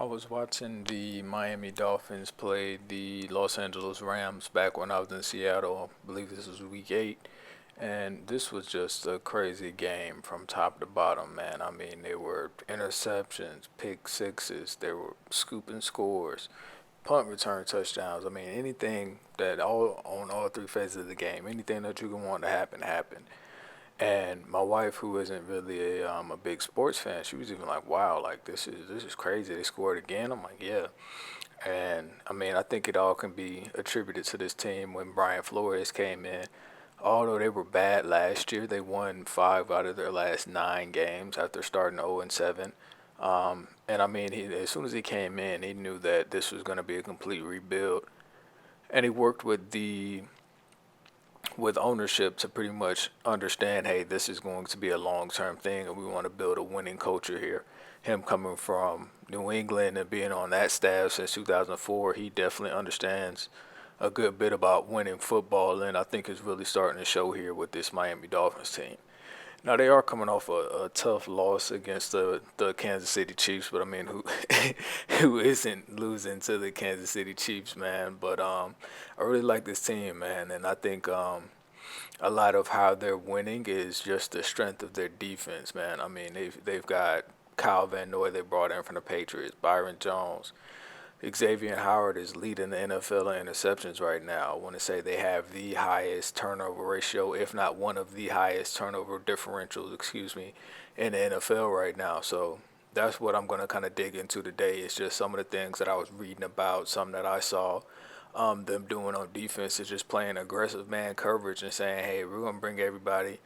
I was watching the Miami Dolphins play the Los Angeles Rams back when I was in Seattle. I believe this was week 8. And this was just a crazy game from top to bottom, man. I mean, there were interceptions, pick sixes, there were scooping scores, punt return touchdowns. I mean, anything that all on all three phases of the game, anything that you can want to happen, happened. And my wife, who isn't really a big sports fan, she was even like, "Wow, like this is crazy. They scored again." I'm like, "Yeah." And I mean, I think it all can be attributed to this team when Brian Flores came in. Although they were bad last year, they won 5 out of their last 9 games after starting 0-7. And I mean, as soon as he came in, he knew that this was going to be a complete rebuild, and he worked with ownership to pretty much understand, hey, this is going to be a long-term thing, and we want to build a winning culture here. Him coming from New England and being on that staff since 2004, he definitely understands a good bit about winning football, and I think it's really starting to show here with this Miami Dolphins team. Now they are coming off a tough loss against the Kansas City Chiefs, but I mean, who who isn't losing to the Kansas City Chiefs, man? But I really like this team, man, and I think a lot of how they're winning is just the strength of their defense, man. I mean, they've got Kyle Van Noy they brought in from the Patriots, Byron Jones, Xavier Howard is leading the NFL in interceptions right now. I want to say they have the highest turnover ratio, if not one of the highest turnover differentials, excuse me, in the NFL right now. So that's what I'm going to kind of dig into today. It's just some of the things that I was reading about, some that I saw them doing on defense is just playing aggressive man coverage and saying, hey, we're going to bring everybody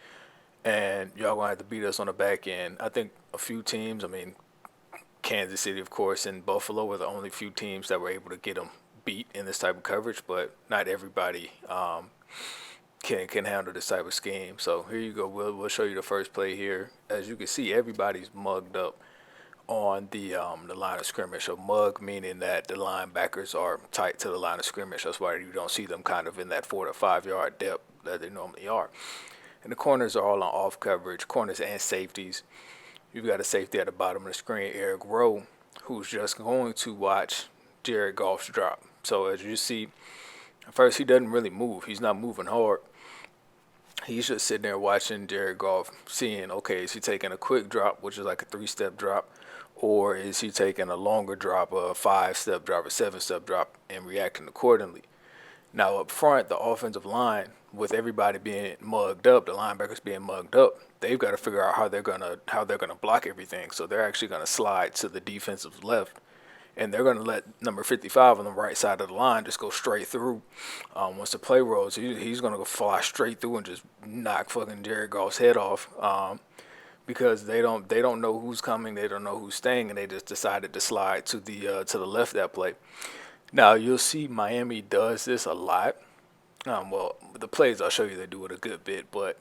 and y'all going to have to beat us on the back end. I think a few teams, I mean, Kansas City, of course, and Buffalo were the only few teams that were able to get them beat in this type of coverage, but not everybody can handle this type of scheme. So here you go. We'll show you the first play here. As you can see, everybody's mugged up on the line of scrimmage. So mug meaning that the linebackers are tight to the line of scrimmage. That's why you don't see them kind of in that 4 to 5 yard depth that they normally are. And the corners are all on off coverage, corners and safeties. You've got a safety at the bottom of the screen, Eric Rowe, who's just going to watch Jared Goff's drop. So as you see, at first he doesn't really move. He's not moving hard. He's just sitting there watching Jared Goff, seeing, okay, is he taking a quick drop, which is like a 3 step drop, or is he taking a longer drop, a 5 step drop, a 7 step drop, and reacting accordingly? Now up front, the offensive line, with everybody being mugged up, the linebackers being mugged up, they've got to figure out how they're gonna block everything. So they're actually gonna slide to the defensive left, and they're gonna let number 55 on the right side of the line just go straight through. Once the play rolls, he's gonna go fly straight through and just knock fucking Jared Goff's head off. Because they don't know who's coming, they don't know who's staying, and they just decided to slide to the left that play. Now you'll see Miami does this a lot. Well, the plays I'll show you they do it a good bit, but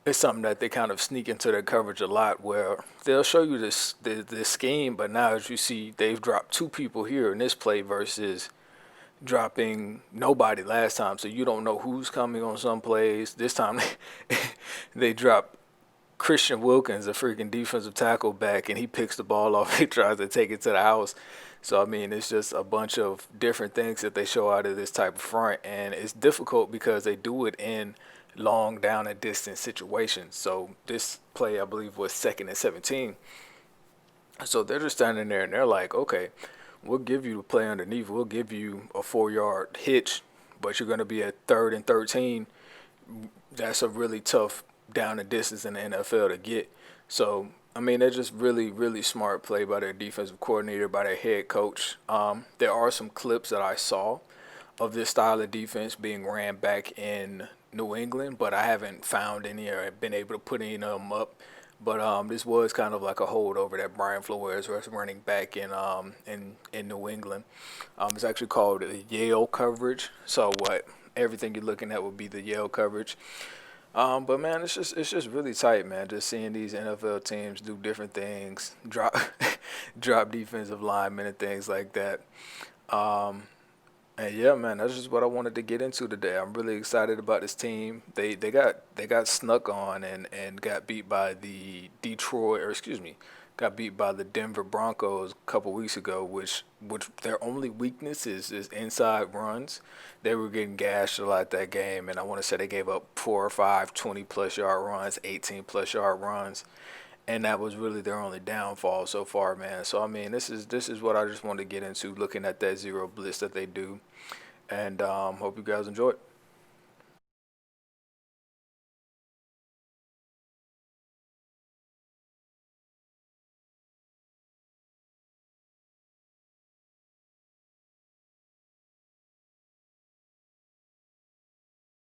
it's something that they kind of sneak into their coverage a lot, where they'll show you this scheme, but now as you see, they've dropped 2 people here in this play versus dropping nobody last time, so you don't know who's coming on some plays. This time they drop Christian Wilkins, a freaking defensive tackle back, and he picks the ball off. He tries to take it to the house. So I mean, it's just a bunch of different things that they show out of this type of front, and it's difficult because they do it in long down and distance situations. So this play, I believe, was 2nd and 17. So they're just standing there and they're like, okay, we'll give you the play underneath. We'll give you a 4 yard hitch, but you're going to be at 3rd and 13. That's a really tough down and distance in the NFL to get. So, I mean, they're just really, really smart play by their defensive coordinator, by their head coach. There are some clips that I saw of this style of defense being ran back in New England, but I haven't found any or been able to put any of them up. But this was kind of like a holdover that Brian Flores was running back in New England. It's actually called the Yale coverage. So what everything you're looking at would be the Yale coverage. But man, it's just really tight, man. Just seeing these NFL teams do different things, drop drop defensive linemen and things like that. Um, and yeah, man, that's just what I wanted to get into today. I'm really excited about this team. They got snuck on and got beat by the Detroit, or excuse me, got beat by the Denver Broncos a couple weeks ago, which their only weakness is inside runs. They were getting gashed a lot that game, and I want to say they gave up 4 or 5 20-plus yard runs, 18-plus yard runs, and that was really their only downfall so far, man. So I mean, this is what I just wanted to get into, looking at that zero blitz that they do, and hope you guys enjoy it.